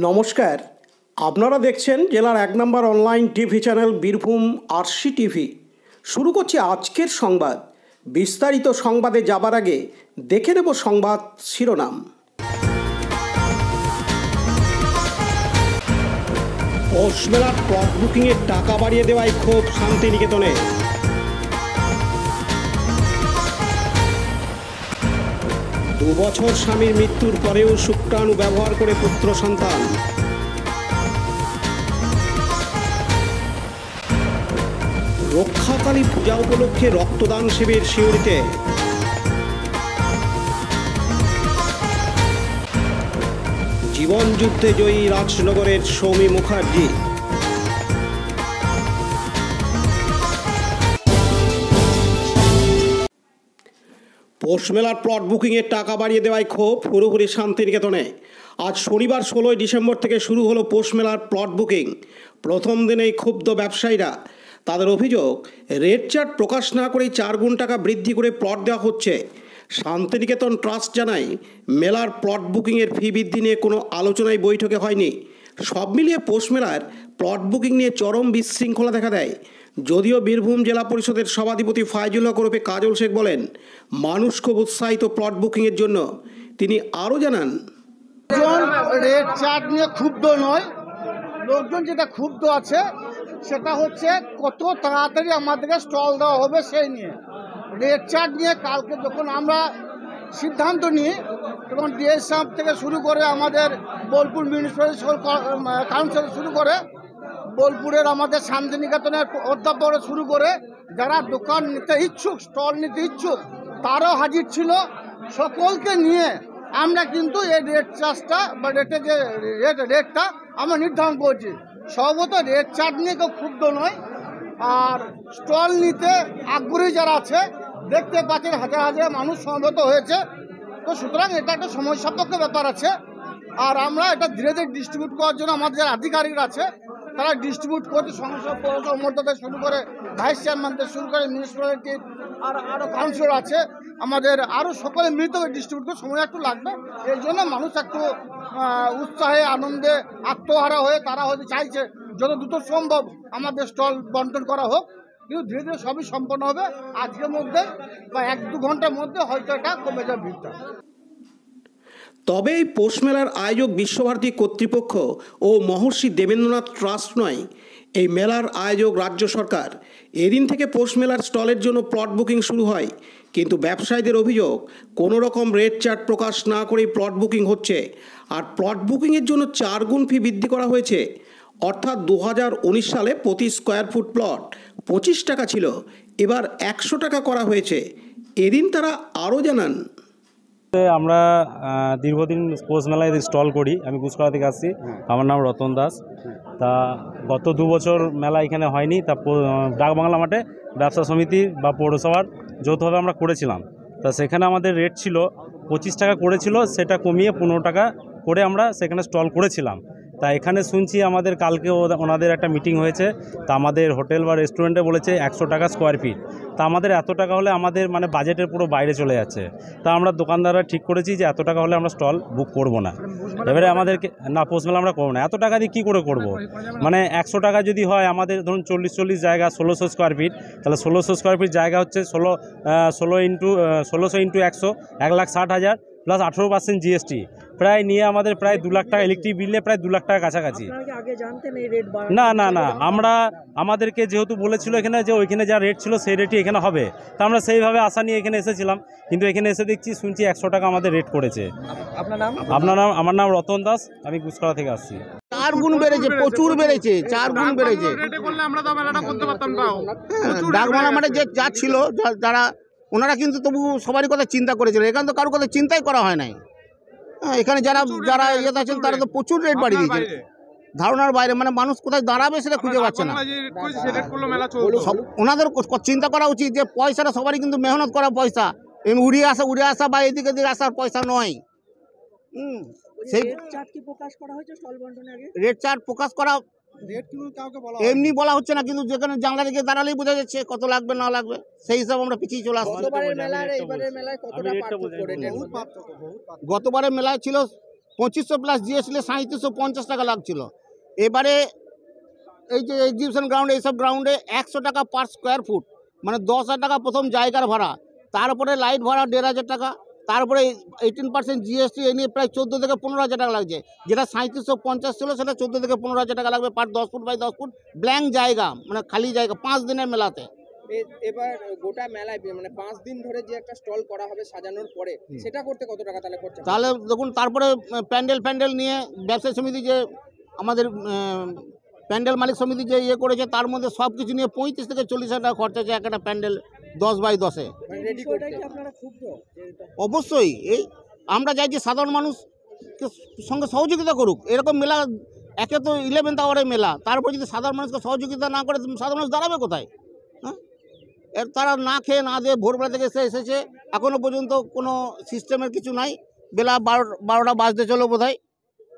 নমস্কার, আপনারা দেখছেন জেলার ১ নম্বর online TV channel Birbhum RC TV. শুরু করছি আজকের সংবাদ। বিস্তারিত সংবাদে যাবার আগে দেখে নেব সংবাদ শিরোনাম। পৌষ মেলার প্লট বুকিংয়ের টাকা বাড়িয়ে দেওয়ায় ক্ষোভ শান্তিনিকেতনে। দুবছর স্বামীর মৃত্যুর পরেও শুক্রাণু ব্যবহার করে পুত্র সন্তান। রক্ষাকালী পূজা উপলক্ষে রক্তদান শিবির সিউড়িতে। জীবন যুদ্ধে জয়ী রাজনগরের সৌমি মুখার্জি। পৌষ মেলার প্লট বুকিংয়ের টাকা বাড়িয়ে দেওয়ায় ক্ষোভ পুরোপুরি শান্তিনিকেতনে। আজ শনিবার ১৬ ডিসেম্বর থেকে শুরু হলো পৌষ মেলার প্লট বুকিং। প্রথম দিনেই ক্ষুব্ধ ব্যবসায়ীরা। তাদের অভিযোগ, রেট চার্ট প্রকাশ না করেই ৪ গুণ টাকা বৃদ্ধি করে প্লট দেওয়া হচ্ছে। শান্তিনিকেতন ট্রাস্ট জানায়, মেলার প্লট বুকিংয়ের ফি বৃদ্ধি নিয়ে কোনো আলোচনায় বৈঠকে হয়নি। সব মিলিয়ে পৌষ মেলার প্লট বুকিং নিয়ে চরম বিশৃঙ্খলা দেখা দেয়। যদিও বীরভূম জেলা পরিষদের সভাধিপতি ফাইজুল হক ওরফে কাজল শেখ বলেন, মানুষ খুব উৎসাহিত প্লট বুকিংয়ের জন্য। তিনি আরও জানান, রেট চার্ট নিয়ে ক্ষুব্ধ নয়, লোকজন যেটা ক্ষুব্ধ আছে সেটা হচ্ছে কত তাড়াতাড়ি আমাদেরকে স্টল দেওয়া হবে সেই নিয়ে। রেট চার্ট নিয়ে কালকে যখন আমরা সিদ্ধান্ত নিই তখন ডিএসএফ থেকে শুরু করে আমাদের বোলপুর মিউনিসিপ্যালিটি কাউন্সিল শুরু করে বোলপুরের আমাদের শান্তিনিকেতনের অধ্যাপকরা শুরু করে যারা দোকান নিতে ইচ্ছুক, স্টল নিতে ইচ্ছুক, তারাও হাজির ছিল। সকলকে নিয়ে আমরা কিন্তু এই রেট চার্জটা বা রেটে যে রেটটা আমরা নির্ধারণ করছি। সম্ভবত রেট চার্ট নিয়ে কেউ ক্ষুব্ধ নয়, আর স্টল নিতে আগ্রহী যারা আছে দেখতে পাচ্ছেন হাজার হাজার মানুষ সমবেত হয়েছে। তো সুতরাং এটা একটা সময় সাপেক্ষ ব্যাপার আছে, আর আমরা এটা ধীরে ধীরে ডিস্ট্রিবিউট করার জন্য আমাদের যারা আধিকারিকরা আছে তারা ডিস্ট্রিবিউট করছে। সংসদ পৌরসভা মর্যাদা শুরু করে ভাইস চেয়ারম্যান থেকে শুরু করে মিউনিসিপ্যালিটির আর আরও কাউন্সিলর আছে, আমাদের আরও সকলে মিলিত হয়ে ডিস্ট্রিবিউট করে সময় একটু লাগবে। এই জন্য মানুষ একটু উৎসাহে আনন্দে আত্মহারা হয়ে তারা হয়তো চাইছে যত দ্রুত সম্ভব আমাদের স্টল বন্টন করা হোক, কিন্তু ধীরে ধীরে সবই সম্পন্ন হবে। আজকের মধ্যে বা ১-২ ঘন্টার মধ্যে হয়তো এটা কমে যাবে ভিড়টা। তবে এই পৌষ মেলার আয়োজক বিশ্বভারতী কর্তৃপক্ষ ও মহর্ষি দেবেন্দ্রনাথ ট্রাস্ট নয়, এই মেলার আয়োজক রাজ্য সরকার। এদিন থেকে পৌষ মেলার স্টলের জন্য প্লট বুকিং শুরু হয়, কিন্তু ব্যবসায়ীদের অভিযোগ, কোনো রকম রেট চার্ট প্রকাশ না করেই প্লট বুকিং হচ্ছে। আর প্লট বুকিংয়ের জন্য ৪ গুণ ফি বৃদ্ধি করা হয়েছে। অর্থাৎ ২০১৯ সালে প্রতি স্কোয়ার ফুট প্লট ২৫ টাকা ছিল, এবার ১০০ টাকা করা হয়েছে। এদিন তারা আরও জানান, আমরা দীর্ঘদিন পৌষ মেলায় স্টল করি। আমি গুসকরা থেকে আসছি, আমার নাম রতন দাস। তা গত ২ বছর মেলা এখানে হয়নি। তা ডাকবাংলা মাঠে ব্যবসা সমিতি বা পৌরসভার যৌথভাবে আমরা করেছিলাম। তা সেখানে আমাদের রেট ছিল ২৫ টাকা করেছিল, সেটা কমিয়ে ১৫ টাকা করে আমরা সেখানে স্টল করেছিলাম। তা এখানে শুনছি আমাদের কালকে ওনাদের একটা মিটিং হয়েছে। তা আমাদের হোটেল বা রেস্টুরেন্টে বলেছে ১০০ টাকা স্কোয়ার ফিট। তা আমাদের এত টাকা হলে আমাদের বাজেটের পুরো বাইরে চলে যাচ্ছে। তা আমরা দোকানদাররা ঠিক করেছি যে এত টাকা হলে আমরা স্টল বুক করব না। এবারে আমাদেরকে না, পৌষ মেলা আমরা করবো না। এত টাকা দিয়ে কী করে করব? ১০০ টাকা যদি হয়, আমাদের ধরুন ৪০ জায়গা ১৬০০ স্কোয়ার ফিট, তাহলে ১৬০০ স্কোয়ার ফিট জায়গা হচ্ছে ১৬ ইন্টু ১০০ ১,৬০,০০০ প্লাস 18% জিএসটি, প্রায় নিয়ে আমাদের প্রায় ২ লাখ টাকা ইলেকট্রিক বিলে, প্রায় ২ লাখ টাকা কাছাকাছি। না না না, আমাদেরকে যেহেতু বলেছিল এখানে যে ওইখানে যা রেট ছিল সেই রেটই এখানে হবে, তা আমরা সেইভাবে আশা নিয়ে এখানে এসেছিলাম। কিন্তু এখানে এসে শুনছি ১০০ টাকা আমাদের রেট করেছে। আপনার নাম? আমার নাম রতন দাস, আমি গুসকরা থেকে আসছি। ৪ গুণ বেড়েছে, প্রচুর বেড়েছে, ৪ গুণ বেড়েছে। ডাকবাংলা মাঠে যে যা ছিল যারা ওনারা কিন্তু তবু সবারই কথা চিন্তা করেছিল, এখানে তো কারোর কথা চিন্তাই করা হয় নাই। এখানে যারা যারা ইয়েতে আছেন তারা তো প্রচুর রেট বাড়িয়ে দিয়েছে, ধারণার বাইরে। মানুষ কোথায় দাঁড়াবে সেটা খুঁজে পাচ্ছে না। ওনাদের চিন্তা করা উচিত যে পয়সাটা সবারই কিন্তু মেহনত করা পয়সা, উড়ে আসা বা এদিকে আসার পয়সা নয়। সেই রেট চার্ট প্রকাশ করা এমনি বলা হচ্ছে না, কিন্তু যেখানে জানলা দিকে দাঁড়ালেই বোঝা যাচ্ছে কত লাগবে না লাগবে, সেই হিসাবে আমরা পিছিয়ে চলে আসছি। গতবারের মেলায় ছিল 2500 প্লাস জিএসটি 3750 টাকা লাগছিল। এবারে এই যে এক্সিবিশন গ্রাউন্ডে, এইসব গ্রাউন্ডে 100 টাকা পার স্কোয়ার ফুট, মানে 10,000 টাকা প্রথম জায়গার ভাড়া, তারপরে লাইট ভাড়া 1,500 টাকা, তারপরে 18% জিএসটি, এই নিয়ে প্রায় 14 থেকে 15,000 টাকা লাগছে। যেটা 3750 ছিল সেটা 14 থেকে 15,000 টাকা লাগবে পার 10 ফুট বাই 10 ফুট ব্ল্যাঙ্ক জায়গা, মানে খালি জায়গা 5 দিনের মেলাতে। এবার গোটা মেলায় মানে 5 দিন ধরে যে একটা স্টল করা হবে সাজানোর পরে, সেটা করতে কত টাকা তাহলে খরচা? তাহলে দেখুন, তারপরে প্যান্ডেল নিয়ে ব্যবসায়ী সমিতি যে আমাদের প্যান্ডেল মালিক সমিতি যে ইয়ে করেছে, তার মধ্যে সব কিছু নিয়ে 35 থেকে 40,000 টাকা খরচা আছে একটা প্যান্ডেল 10 বাই 10-এ। অবশ্যই এই আমরা চাইছি সাধারণ মানুষকে সঙ্গে সহযোগিতা করুক। এরকম মেলা, একে তো 11th আওয়ারে মেলা, তারপর যদি সাধারণ মানুষকে সহযোগিতা না করে সাধারণ মানুষ দাঁড়াবে কোথায়? হ্যাঁ, তারা না খেয়ে না দিয়ে ভোরবেলা থেকে এসেছে, এখনো পর্যন্ত কোনো সিস্টেমের কিছু নাই। বেলা 12টা বাজতে চলো বোধ হয়।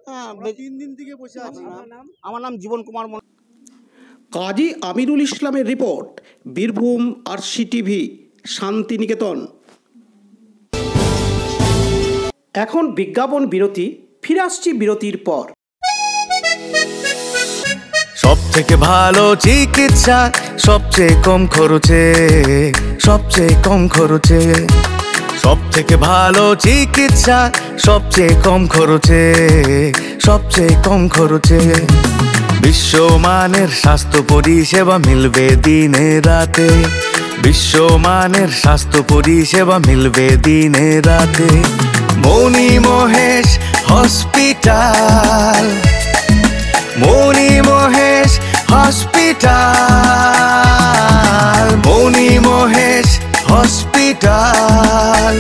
হ্যাঁ, 3 দিন থেকে বসে আছি। আমার নাম জীবন কুমার। কাজী আমিরুল ইসলামের রিপোর্ট, বীরভূম RCTV, শান্তিনিকেতন। এখন বিজ্ঞাপন বিরতি, ফিরে আসছি বিরতির পর। সব থেকে ভালো চিকিৎসা সবচেয়ে কম খরচে, সবচেয়ে কম খরচে। সব থেকে ভালো চিকিৎসা সবচেয়ে কম খরচে, সবচেয়ে কম খরচে। বিশ্বমানের স্বাস্থ্য পরিষেবা মিলবে দিনে রাতে, বিশ্বমানের স্বাস্থ্য পরিষেবা মিলবে দিনে রাতে। মণি মহেশ হসপিটাল, মণি মহেশ হসপিটাল, মণি মহেশ হসপিটাল,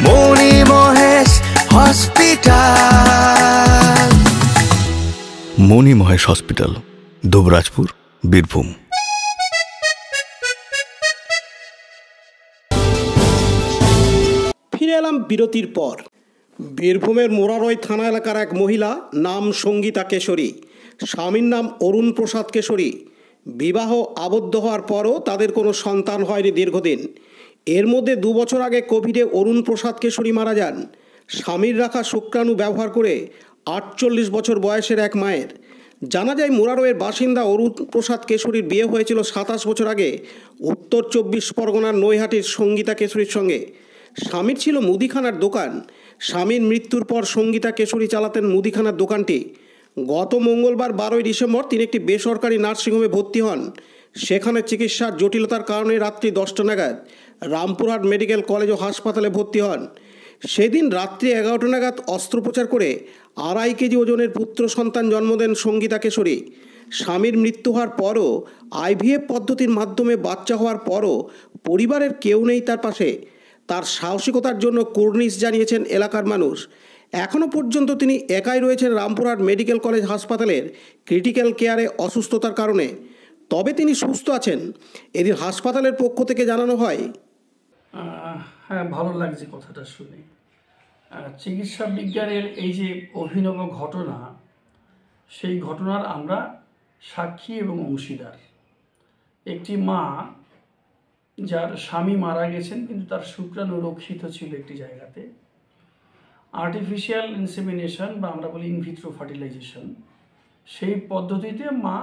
মণি মহেশ হসপিটাল। মণি মহেশ হসপিটাল, দুবরাজপুর, বীরভূম। ফিরে এলাম বিরতির পর। বীরভূমের মোরারই থানা এলাকার এক মহিলা, নাম সঙ্গীতা কেশরী, স্বামীর নাম অরুণ প্রসাদ কেশরী। বিবাহ আবদ্ধ হওয়ার পরও তাদের কোনো সন্তান হয়নি দীর্ঘদিন। এর মধ্যে 2 বছর আগে কোভিডে অরুণ প্রসাদ কেশরী মারা যান। স্বামীর রাখা শুক্রাণু ব্যবহার করে 48 বছর বয়সের এক মায়ের। জানা যায় মোরারইয়ের বাসিন্দা অরুণ প্রসাদ কেশরীর বিয়ে হয়েছিল 27 বছর আগে উত্তর 24 পরগনার নৈহাটির সঙ্গীতা কেশরীর সঙ্গে। স্বামীর ছিল মুদিখানার দোকান। স্বামীর মৃত্যুর পর সঙ্গীতা কেশরী চালাতেন মুদিখানার দোকানটি। গত মঙ্গলবার 12ই ডিসেম্বর তিনি একটি বেসরকারি নার্সিংহোমে ভর্তি হন। সেখানে চিকিৎসার জটিলতার কারণে রাত্রি 10টা নাগাদ রামপুরহাট মেডিকেল কলেজ ও হাসপাতালে ভর্তি হন। সেদিন রাত্রি 11টা নাগাদ অস্ত্রোপচার করে 2.5 কেজি ওজনের পুত্র সন্তান জন্ম দেন সঙ্গীতা কেশরী। স্বামীর মৃত্যু হওয়ার পরও, IVF পদ্ধতির মাধ্যমে বাচ্চা হওয়ার পরও পরিবারের কেউ নেই তার পাশে। তার সাহসিকতার জন্য কুর্নিশ জানিয়েছেন এলাকার মানুষ। এখনও পর্যন্ত তিনি একাই রয়েছেন রামপুরহাট মেডিকেল কলেজ হাসপাতালের ক্রিটিক্যাল কেয়ারে অসুস্থতার কারণে। তবে তিনি সুস্থ আছেন, এদিন হাসপাতালের পক্ষ থেকে জানানো হয়। হ্যাঁ, ভালো লাগছে কথাটা শুনে। চিকিৎসা বিজ্ঞানের এই যে অভিনব ঘটনা, সেই ঘটনার আমরা সাক্ষী এবং অংশীদার। একটি মা যার স্বামী মারা গেছেন, কিন্তু তার শুক্রাণু রক্ষিত ছিল একটি জায়গাতে। আর্টিফিশিয়াল ইনসেমিনেশন বা আমরা বলি ইনভিট্রো ফার্টিলাইজেশন, সেই পদ্ধতিতে মা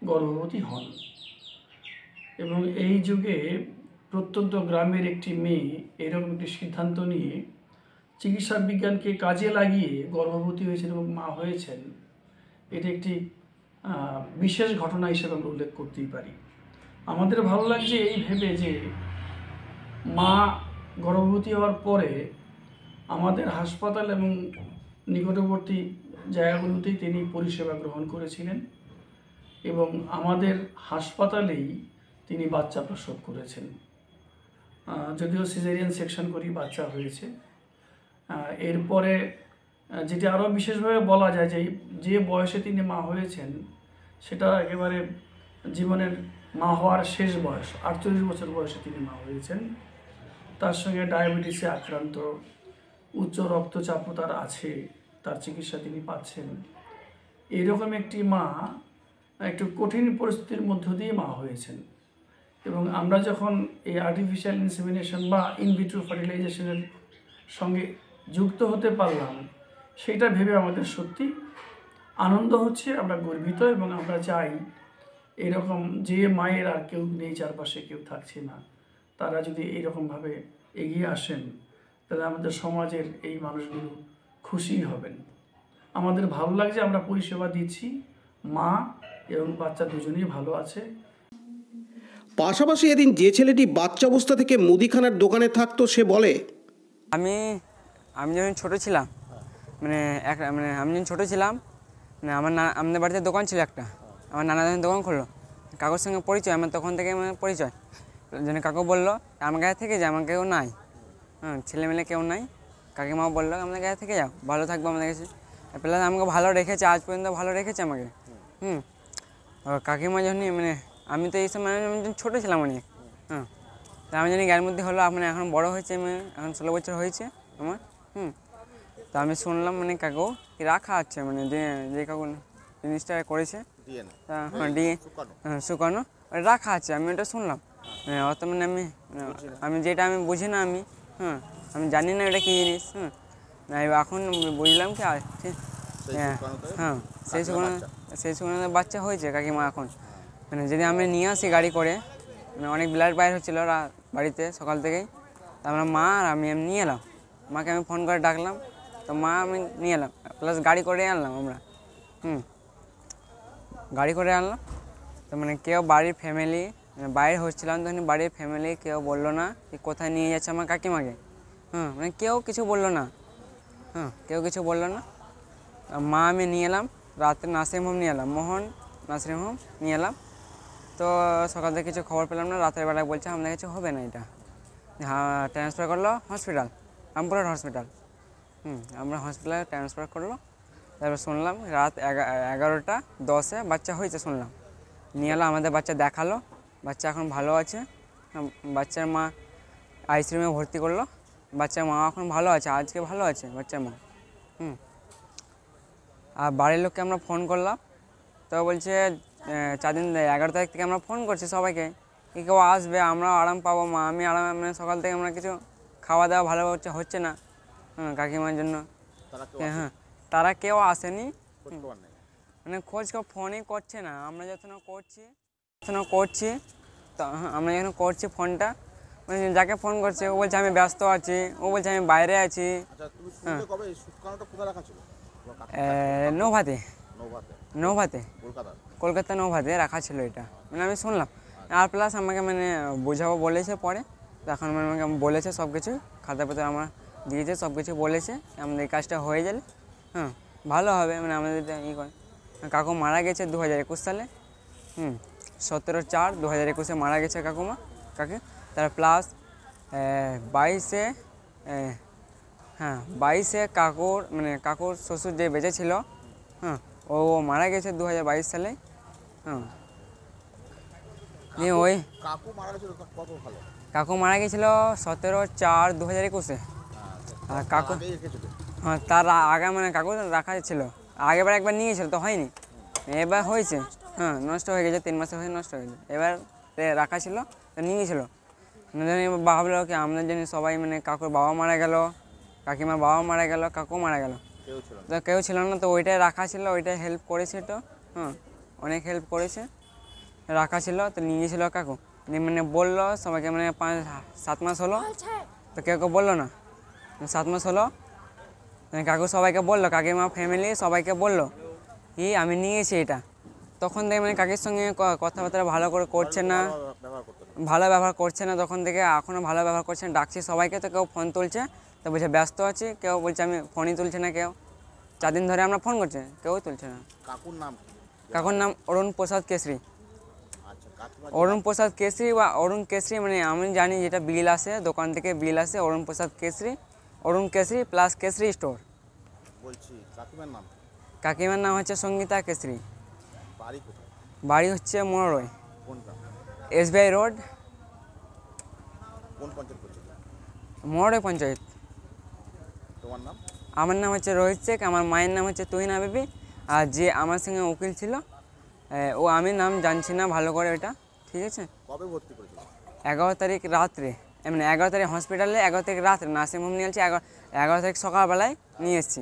গর্ভবতী হন। এবং এই যুগে প্রত্যন্ত গ্রামের একটি মেয়ে এরকম একটি সিদ্ধান্ত নিয়ে চিকিৎসা বিজ্ঞানকে কাজে লাগিয়ে গর্ভবতী হয়েছেন এবং মা হয়েছেন, এটি একটি বিশেষ ঘটনা হিসেবে আমরা উল্লেখ করতেই পারি। আমাদের ভালো লাগছে এই ভেবে যে মা গর্ভবতী হওয়ার পরে আমাদের হাসপাতাল এবং নিকটবর্তী জায়গাগুলোতেই তিনি পরিষেবা গ্রহণ করেছিলেন এবং আমাদের হাসপাতালেই তিনি বাচ্চা প্রসব করেছেন। যদিও সিজারিয়ান সেকশন করেই বাচ্চা হয়েছে। এরপরে যেটি আরও বিশেষভাবে বলা যায় যে বয়সে তিনি মা হয়েছেন, সেটা একেবারে জীবনের মা হওয়ার শেষ বয়স, 48 বছর বয়সে তিনি মা হয়েছেন। তার সঙ্গে ডায়াবেটিসে আক্রান্ত, উচ্চ রক্তচাপও তার আছে, তার চিকিৎসা তিনি পাচ্ছেন। এইরকম একটি মা একটু কঠিন পরিস্থিতির মধ্য দিয়ে মা হয়েছেন। এবং আমরা যখন এই আর্টিফিশিয়াল ইনসেমিনেশন বা ইনভিট্রো ফার্টিলাইজেশনের সঙ্গে যুক্ত হতে পারলাম, সেটা ভেবে আমাদের সত্যি আনন্দ হচ্ছে, আমরা গর্বিত এবং আমরা চাই এরকম যে মায়ের আর কেউ নেই, চারপাশে কেউ থাকছে না, তারা যদি এইরকমভাবে এগিয়ে আসেন তাহলে আমাদের সমাজের এই মানুষগুলো খুশি হবেন। আমাদের ভালো লাগছে, আমরা পরিষেবা দিচ্ছি, মা এবং বাচ্চা দুজনেই ভালো আছে। পাশাপাশি এদিন যে ছেলেটি বাচ্চা অবস্থা থেকে মুদিখানার দোকানে থাকতো সে বলে, আমি যখন ছোটো ছিলাম আমি যখন ছোটো ছিলাম আমাদের বাড়িতে দোকান ছিল একটা, আমার নানা যখন দোকান করলো, কাকুর সঙ্গে পরিচয়, আমার তখন থেকে পরিচয়। যেন কাকু বললো আমার গায়ে থেকে যায়, আমার কেউ নাই, ছেলেমেলে কেউ নাই। কাকিমাও বললো আমাদের গায়ে থেকে যাও, ভালো থাকবো আমাদের কাছে। প্লাস আমাকে ভালো রেখেছে, আজ পর্যন্ত ভালো রেখেছে আমাকে। কাকিমা যখন আমি তো এইসব ছোটো ছিলাম অনেক, তা আমি জানি গায়ের মধ্যে হলো এখন বড়ো হয়েছে, এখন 16 বছর হয়েছে আমার। তো আমি শুনলাম কাকু রাখা আছে, যে কাকু জিনিসটা করেছে তা শুকানো রাখা আছে, আমি ওটা শুনলাম। অত আমি যেটা আমি বুঝি না, আমি জানি না এটা কী জিনিস। এখন বুঝলাম কি সেই শুকানো বাচ্চা হয়েছে কাকিমা। এখন যদি আমি নিয়ে আসি গাড়ি করে, অনেক ব্লাড বাইর হচ্ছিলো বাড়িতে সকাল থেকেই, তা আমরা মা আর আমি নিয়ে এলাম, মাকে আমি ফোন করে ডাকলাম, তো মা আমি নিয়ে এলাম, প্লাস গাড়ি করে আনলাম আমরা। গাড়ি করে আনলাম, তো কেউ বাড়ির ফ্যামিলি বাইরে হচ্ছিলাম, তখন বাড়ির ফ্যামিলি কেউ বললো না যে কোথায় নিয়ে যাচ্ছে আমার কাকিমাকে। কেউ কিছু বললো না, কেউ কিছু বললো না। মা আমি নিয়ে এলাম, রাত্রে নার্সিং হোম নিয়ে এলাম, মোহন নার্সিং হোম নিয়ে এলাম। তো সকাল থেকে কিছু খবর পেলাম না, রাতের বেলায় বলছে আমাদের কিছু হবে না, এটা ট্রান্সফার করলো হসপিটাল, রামপুরহাট হসপিটাল। আমরা হসপিটালে ট্রান্সফার করলো। তারপর শুনলাম রাত 11:10 বাচ্চা হয়েছে শুনলাম। নিয়ে এলো, আমাদের বাচ্চা দেখালো, বাচ্চা এখন ভালো আছে। বাচ্চার মা আইসিইউতে ভর্তি করলো, বাচ্চার মা এখন ভালো আছে, আজকে ভালো আছে বাচ্চার মা। আর বাড়ির লোককে আমরা ফোন করলাম, তো বলছে 4 দিন 11 তারিখ থেকে আমরা ফোন করছি সবাইকে, কেউ আসবে, আমরাও আরাম পাবো, মা আমি আরাম, সকাল থেকে আমরা কিছু খাওয়া দাওয়া ভালো হচ্ছে না কাকিমার জন্য। তারা কেউ আসেনি, খোঁজ ফোনই করছে না। আমরা যখন করছি তো আমরা যখন করছি ফোনটা, যাকে ফোন করছে ও বলছে আমি ব্যস্ত আছি, ও বলছে আমি বাইরে আছি। নৌভাতে কলকাতা নৌভাতে রাখা ছিল এটা, আমি শুনলাম। আর প্লাস আমাকে বোঝাবো বলেছে পরে, তখন আমাকে বলেছে সব কিছু, খাতাপত্র আমার দিয়েছে, সব কিছু বলেছে, আমাদের এই কাজটা হয়ে গেলে ভালো হবে, আমাদের করে। কাকু মারা গেছে 2021 সালে, 17/4/2021 মারা গেছে কাকি। তার প্লাস 22-এ কাকুর শ্বশুর যে বেঁচে ছিল, ও মারা গেছে 2022 সালে। ওই কাকু মারা গেছিল 17/4/2021। আর কাকু তার আগে কাকু রাখা ছিল, আগেবার একবার নিয়েছিল তো হয়নি, এবার হয়েছে, নষ্ট হয়ে গেছে, 3 মাসে হয়ে নষ্ট হয়ে গেছে। এবার রাখা ছিল তো নিয়েছিল, ভাবলো কি আমাদের জন্য সবাই কাকুর বাবা মারা গেল, কাকিমার বাবা মারা গেল, কাকু মারা গেল, তো কেউ ছিল না, তো ওইটাই রাখা ছিল, ওইটাই হেল্প করেছে, তো অনেক হেল্প করেছে, রাখা ছিল তো নিয়েছিল কাকু। বললো সবাইকে 5-7 মাস হলো, তো কেউ বললো না, 7 মাস হলো কাকু সবাইকে বললো, কাকিমা ফ্যামিলি সবাইকে বললো কি আমি নিয়েছি এটা। তখন থেকে কাকির সঙ্গে কথাবার্তা ভালো করে করছে না, ভালো ব্যবহার করছে না, তখন থেকে এখনও ভালো ব্যবহার করছে না। ডাকছি সবাইকে, তো কেউ ফোন তুলছে, তো বলছে ব্যস্ত আছি, কেউ বলছে আমি ফোনই তুলছে না, কেউ 4 দিন ধরে আমরা ফোন করছি, কেউ তুলছে না। কাকুর নাম অরুণ প্রসাদ কেশরী। অরুণ প্রসাদ কেশরী বা অরুণ কেশরী, আমি জানি যেটা বিল আসে দোকান থেকে, বিল আসে অরুণ প্রসাদ কেশরী, অরুণ কেশরী প্লাস কেশরী স্টোর। কাকিমার নাম হচ্ছে সঙ্গীতা কেশরী, বাড়ি হচ্ছে মোড়ই, SBI রোড, মোড়ই পঞ্চায়েত। আমার নাম হচ্ছে রোহিত শেখ, আমার মায়ের নাম হচ্ছে তুহিনা বিবি, আর যে আমার সঙ্গে উকিল ছিল ও আমি নাম জানছি না ভালো করে ওটা, ঠিক আছে। 11 তারিখ রাত্রে, 11 তারিখ হসপিটালে, 11 তারিখ রাত্রে নার্সিংহোম নিয়ে এসেছি, 11 তারিখ সকালবেলায় নিয়ে এসেছি।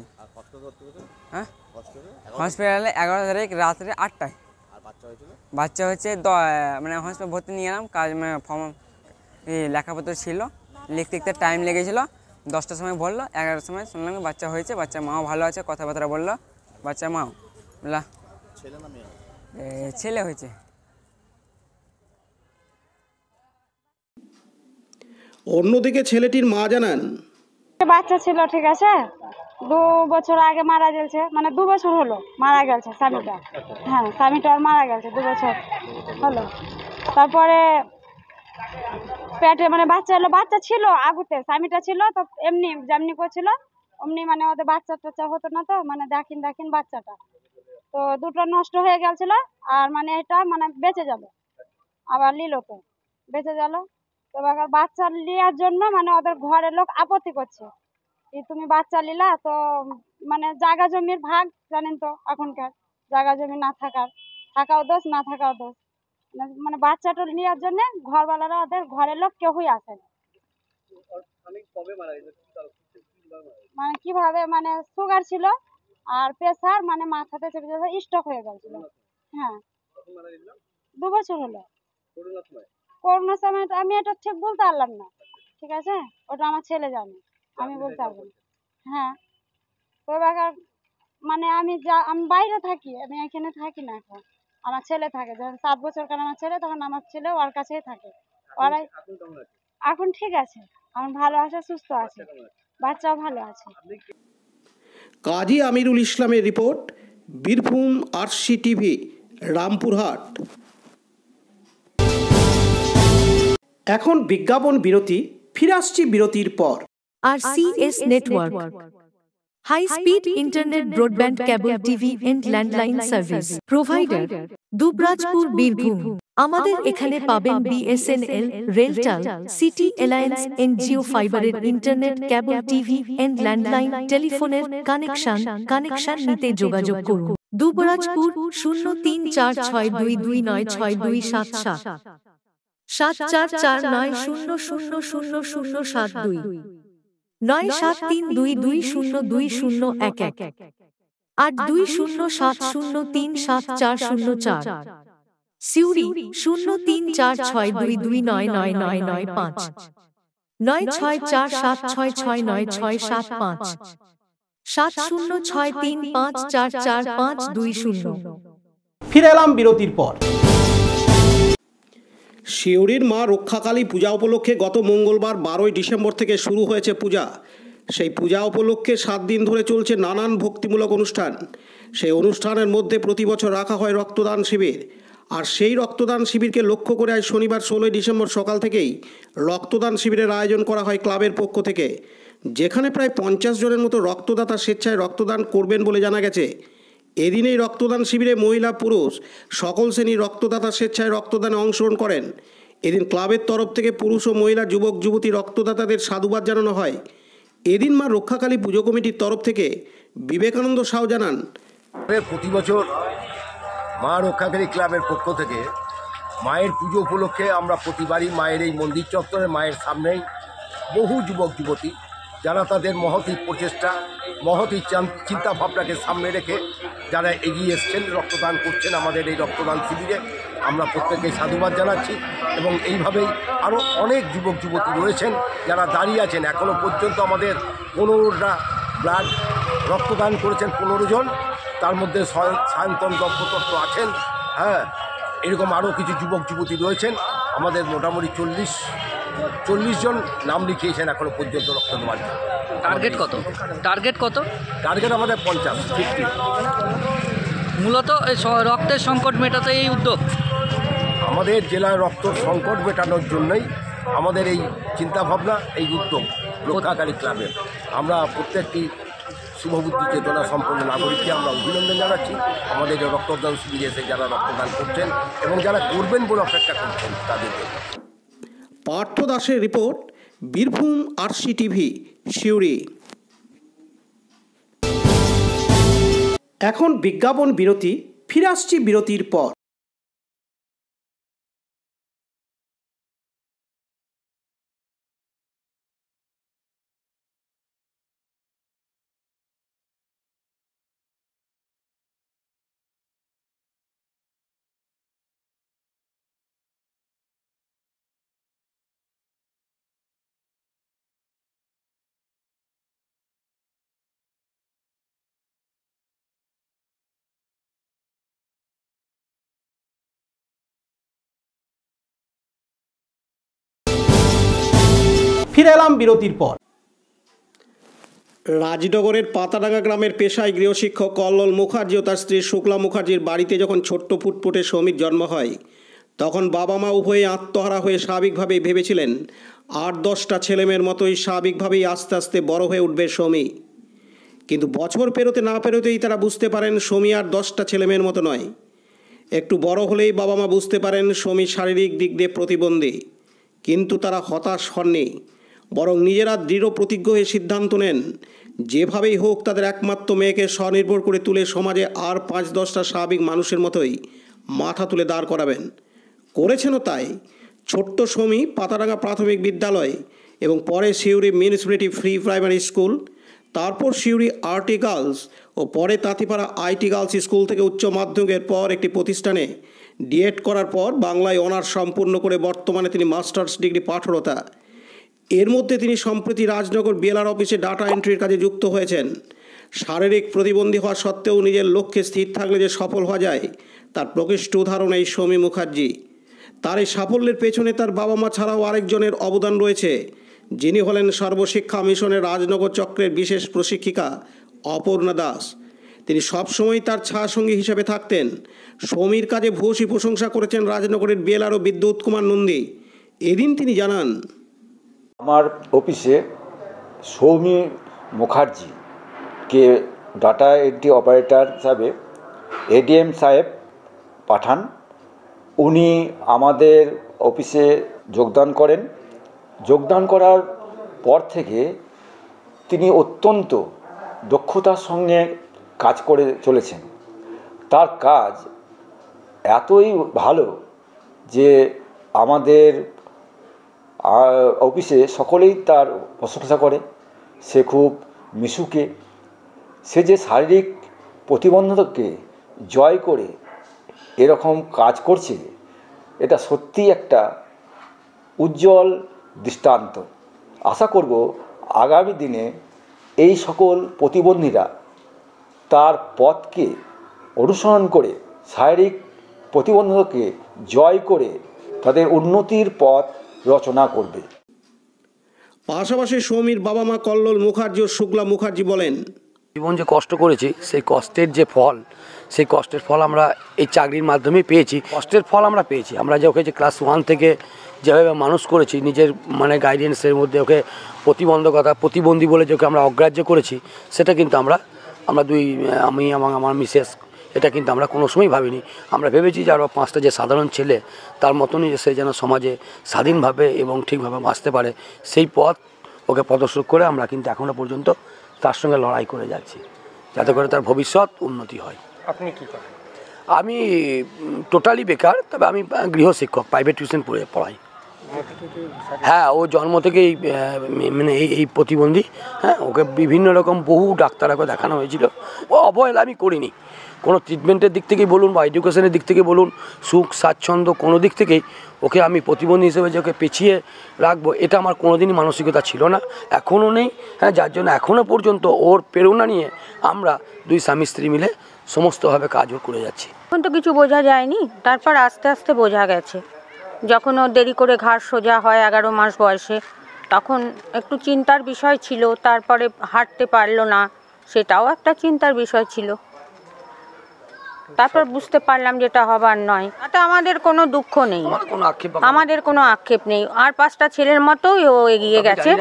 হ্যাঁ হসপিটালে 11 তারিখ রাত্রে 8টায়। বাচ্চা হচ্ছে মানে হসপিটাল ভর্তি নিয়ে এলাম, কাজ মানে ফর্ম লেখাপত্র ছিল, লিখতে লিখতে টাইম লেগেছিলো। 10টার সময় বললো, 11টার সময় শুনলাম বাচ্চা হয়েছে, বাচ্চার মাও ভালো আছে, কথাবার্তা বললো বাচ্চার মাও। বললা ছেলে হয়েছে। অন্যদিকে ছেলেটির মা জানান, বাচ্চা ছিল, ঠিক আছে, 2 বছর আগে মারা গেছে, মানে 2 বছর হলো মারা গেছে স্বামীটা। হ্যাঁ, স্বামীটা আর মারা গেছে 2 বছর হলো। তারপরে পেটে মানে বাচ্চা হলো, বাচ্চা ছিল আগুতে, স্বামীটা ছিল তো এমনি যেমনি করছিল অমনি, মানে ওদের বাচ্চা টাচ্চা হতো না, তো মানে দেখিন বাচ্চাটা তো দুটো নষ্ট হয়ে গেছিল। আর মানে এটা মানে বেঁচে গেল, আবার নিল তো বেঁচে গেল। তো এবার বাচ্চা নেওয়ার জন্য মানে ওদের ঘরের লোক আপত্তি করছে, কি তুমি বাচ্চা নিলা তো মানে জায়গা জমির ভাগ জানেন তো, এখনকার জায়গা জমি না থাকাও দোষ, না থাকাও দোষ। মানে বাচ্চাটা নেওয়ার জন্য ঘরওয়ালারা ওদের ঘরের লোক কেউই আসে না। মানে কিভাবে, মানে সুগার ছিল আর প্রেসার, মানে মাথাতে চেপে স্ট্রোক হয়ে গেছিল। হ্যাঁ, 2 বছর হলো। করোনার সময় আমি এটা ঠিক বলতে পারলাম না, ঠিক আছে, ওটা আমার ছেলে জানে, আমি বলতে পারবো না। হ্যাঁ, তো এবার মানে আমি বাইরে থাকি, আমি এখানে থাকি না এখন। আমার ছেলে থাকে, যখন 7 বছর কাল আমার ছেলে, তখন আমার ছেলে ওর কাছেই থাকে। ওরাই এখন ঠিক আছে, এখন ভালো আছে, সুস্থ আছে, বাচ্চাও ভালো আছে। কাজী আমিরুল ইসলামের রিপোর্ট, বীরভূম RCTV, রামপুরহাট। এখন বিজ্ঞাপন বিরতি, ফিরে আসছি বিরতির পর। RCS Network, High Speed Internet Broadband Cable TV and Landline Service Provider, Dubrajpur, Birbhum. আমাদের এখানে পাবেন BSNL, RailTel, city alliance, NGO ফাইবারের internet, cable TV and landline টেলিফোনের কানেকশন নিতে যোগাযোগ করুন। দুবরাজপুর 034462296277 7449000072 9732202011 8207037404। সিউড়ি 034622999995 9647669675 7063544520। ফিরে এলাম বিরতির পর। শিউরির মা রক্ষাকালী পূজা উপলক্ষে গত মঙ্গলবার 12ই ডিসেম্বর থেকে শুরু হয়েছে পূজা। সেই পূজা উপলক্ষে 7 দিন ধরে চলছে নানান ভক্তিমূলক অনুষ্ঠান। সেই অনুষ্ঠানের মধ্যে প্রতি বছর রাখা হয় রক্তদান শিবির। আর সেই রক্তদান শিবিরকে লক্ষ্য করে আজ শনিবার 16ই ডিসেম্বর সকাল থেকেই রক্তদান শিবিরের আয়োজন করা হয় ক্লাবের পক্ষ থেকে, যেখানে প্রায় 50 জনের মতো রক্তদাতা স্বেচ্ছায় রক্তদান করবেন বলে জানা গেছে। এদিন এই রক্তদান শিবিরে মহিলা পুরুষ সকল শ্রেণীর রক্তদাতা স্বেচ্ছায় রক্তদানে অংশগ্রহণ করেন। এদিন ক্লাবের তরফ থেকে পুরুষ ও মহিলা যুবক যুবতী রক্তদাতাদের সাধুবাদ জানানো হয়। এদিন মা রক্ষাকালী পুজো কমিটির তরফ থেকে বিবেকানন্দ সাউ জানান, প্রতি বছর মা রক্ষাকালী ক্লাবের পক্ষ থেকে মায়ের পুজো উপলক্ষে আমরা প্রতিবারই মায়ের এই মন্দির চত্বরে মায়ের সামনেই বহু যুবক যুবতী যারা তাদের মহতী প্রচেষ্টা, মহতী চিন্তা ভাবনাকে সামনে রেখে যারা এগিয়ে এসছেন, রক্তদান করছেন আমাদের এই রক্তদান শিবিরে, আমরা প্রত্যেককে সাধুবাদ জানাচ্ছি। এবং এইভাবেই আরও অনেক যুবক যুবতী রয়েছেন যারা দাঁড়িয়ে আছেন। এখনও পর্যন্ত আমাদের 15টা ব্লাড রক্তদান করেছেন 15 জন, তার মধ্যে সায়ন্তন দত্ত আছেন। হ্যাঁ, এরকম আরও কিছু যুবক যুবতী রয়েছেন। আমাদের মোটামুটি 40 জন নাম লিখিয়েছেন এখনও পর্যন্ত রক্ত দেওয়ার জন্য। টার্গেট কত? টার্গেট আমাদের 50। মূলত এই রক্তের সংকট মেটাতে এই উদ্যোগ। আমাদের জেলায় রক্ত সংকট মেটানোর জন্যই আমাদের এই চিন্তাভাবনা, এই উদ্যোগ রক্ষাকালী ক্লাবের। আমরা প্রত্যেকটি শুভবুদ্ধি চেতনা সম্পন্ন নাগরিককে আমরা অভিনন্দন জানাচ্ছি। আমাদের রক্তদান শিবিরে এসে যারা রক্তদান করছেন এবং যারা করবেন বলে অপেক্ষা করছেন তাদেরকে। পার্থ দাসের রিপোর্ট, বীরভূম RCTV, শিউরি। এখন বিজ্ঞাপন বিরতি, ফিরে আসছি বিরতির পর। ফিরে এলাম বিরতির পর। রাজনগরের পাতাডাঙ্গা গ্রামের পেশায় গৃহশিক্ষক কল্লোল মুখার্জি ও তার স্ত্রী শুক্লা মুখার্জির বাড়িতে যখন ছোট্ট ফুটফুটে সৌমির জন্ম হয়, তখন বাবা মা উভয়ে আত্মহারা হয়ে স্বাভাবিকভাবেই ভেবেছিলেন 8-10টা ছেলেমেয়ের মতোই স্বাভাবিকভাবেই আস্তে আস্তে বড় হয়ে উঠবে সৌমি। কিন্তু বছর পেরোতে না পেরোতেই তারা বুঝতে পারেন সৌমি আর 10টা ছেলেমেয়ের মতো নয়। একটু বড় হলেই বাবা মা বুঝতে পারেন সৌমি শারীরিক দিক দিয়ে প্রতিবন্ধী। কিন্তু তারা হতাশ হননি, বরং নিজেরা দৃঢ় প্রতিজ্ঞ হয়ে সিদ্ধান্ত নেন যেভাবেই হোক তাদের একমাত্র মেয়েকে স্বনির্ভর করে তুলে সমাজে আর 5-10টা স্বাভাবিক মানুষের মতোই মাথা তুলে দাঁড় করাবেন। করেছেনও তাই। ছোট্ট সৌমি পাতাডাঙ্গা প্রাথমিক বিদ্যালয় এবং পরে Suri municipality free primary school, তারপর সিউড়ি আরটি গার্লস ও পরে তাঁতিপাড়া আইটি গার্লস স্কুল থেকে উচ্চ মাধ্যমিকের পর একটি প্রতিষ্ঠানে ডিএড করার পর বাংলায় অনার্স সম্পূর্ণ করে বর্তমানে তিনি মাস্টার্স ডিগ্রি পাঠরতা। এর মধ্যে তিনি সম্প্রতি রাজনগর বিএলআর অফিসে ডাটা এন্ট্রির কাজে যুক্ত হয়েছেন। শারীরিক প্রতিবন্ধী হওয়া সত্ত্বেও নিজের লক্ষ্যে স্থির থাকলে যে সফল হওয়া যায় তার প্রকৃষ্ট উদাহরণ এই সৌমি মুখার্জি। তার এই সাফল্যের পেছনে তার বাবা মা ছাড়াও আরেকজনের অবদান রয়েছে, যিনি হলেন সর্বশিক্ষা মিশনের রাজনগর চক্রের বিশেষ প্রশিক্ষিকা অপর্ণা দাস। তিনি সবসময় তার ছায়াসঙ্গী হিসেবে থাকতেন। সৌমির কাজে ভূয়সী প্রশংসা করেছেন রাজনগরের বিএলআরও বিদ্যুৎ কুমার নন্দী। এদিন তিনি জানান, আমার অফিসে সৌমি মুখার্জিকে ডাটা এন্ট্রি অপারেটর হিসাবে এডিএম সাহেব পাঠান। উনি আমাদের অফিসে যোগদান করেন। যোগদান করার পর থেকে তিনি অত্যন্ত দক্ষতার সঙ্গে কাজ করে চলেছেন। তার কাজ এতই ভালো যে আমাদের অফিসে সকলেই তার প্রশংসা করে। সে খুব মিশুকে। সে যে শারীরিক প্রতিবন্ধককে জয় করে এরকম কাজ করছে, এটা সত্যি একটা উজ্জ্বল দৃষ্টান্ত। আশা করব আগামী দিনে এই সকল প্রতিবন্ধীরা তার পথকে অনুসরণ করে শারীরিক প্রতিবন্ধককে জয় করে তাদের উন্নতির পথ রচনা করবে। পাশাপাশি সৌমির বাবা মা কল্লোল মুখার্জি ও শুক্লা মুখার্জি বলেন, জীবন যে কষ্ট করেছি সেই কষ্টের যে ফল, সেই কষ্টের ফল আমরা এই চাকরির মাধ্যমেই পেয়েছি। কষ্টের ফল আমরা পেয়েছি। আমরা যে ওকে যে ক্লাস 1 থেকে যেভাবে মানুষ করেছি, নিজের মানে গাইডেন্সের মধ্যে ওকে প্রতিবন্ধী বলে যে ওকে আমরা অগ্রাহ্য করেছি, সেটা কিন্তু আমি এবং আমার মিসেস এটা কিন্তু আমরা কোনো সময় ভাবিনি। আমরা ভেবেছি যে আরও 5টা যে সাধারণ ছেলে তার মতনই সে যেন সমাজে স্বাধীনভাবে এবং ঠিকভাবে বাঁচতে পারে, সেই পথ ওকে প্রদর্শন করে আমরা কিন্তু এখনও পর্যন্ত তার সঙ্গে লড়াই করে যাচ্ছি, যাতে করে তার ভবিষ্যৎ উন্নতি হয়। আপনি কি করেন? আমি টোটালি বেকার, তবে আমি গৃহশিক্ষক, প্রাইভেট টিউশন পড়াই। হ্যাঁ, ও জন্ম থেকেই মানে এই প্রতিবন্ধী। হ্যাঁ, ওকে বিভিন্ন রকম বহু ডাক্তারকে দেখানো হয়েছিল। ও অবহেলা আমি করিনি। কোনো ট্রিটমেন্টের দিক থেকেই বলুন বা এডুকেশনের দিক থেকে বলুন, সুখ স্বাচ্ছন্দ্য কোনো দিক থেকেই ওকে আমি প্রতিবন্ধী হিসেবে যে ওকে পেছিয়ে রাখবো, এটা আমার কোনোদিনই মানসিকতা ছিল না, এখনও নেই। হ্যাঁ, যার জন্য এখনও পর্যন্ত ওর প্রেরণা নিয়ে আমরা 2 স্বামী স্ত্রী মিলে সমস্তভাবে কাজও করে যাচ্ছি। এখন তো কিছু বোঝা যায়নি, তারপর আস্তে আস্তে বোঝা গেছে। যখন ও দেরি করে ঘাড় সোজা হয় 11 মাস বয়সে, তখন একটু চিন্তার বিষয় ছিল। তারপরে হাঁটতে পারলো না, সেটাও একটা চিন্তার বিষয় ছিল। তারপর বুঝতে পারলাম যেটা হবার নয়। তাতে আমাদের কোনো দুঃখ নেই, আমাদের কোনো আক্ষেপ নেই। আর 5টা ছেলের মতোই ও এগিয়ে গেছে।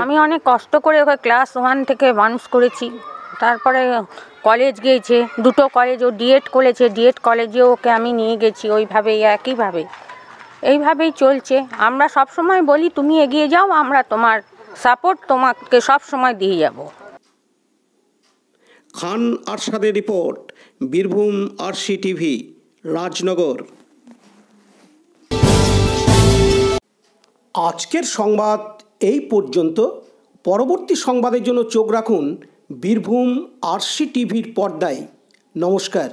আমি অনেক কষ্ট করে ওকে ক্লাস 1 থেকে মানুষ করেছি। তারপরে কলেজ গিয়েছে, 2টো কলেজ ও ডিএড করেছে, ডিএড কলেজেও ওকে আমি নিয়ে গেছি। ওইভাবেই একইভাবে এইভাবেই চলছে। আমরা সব সময় বলি তুমি এগিয়ে যাও, আমরা তোমার সাপোর্ট তোমাকে সব সময় দিয়ে যাব। খান আরশাদের report, Birbhum RC TV, Rajnagar. আজকের সংবাদ এই পর্যন্ত। পরবর্তী সংবাদের জন্য চোখ রাখুন বীরভূম আরসি টিভির পর্দায়। নমস্কার।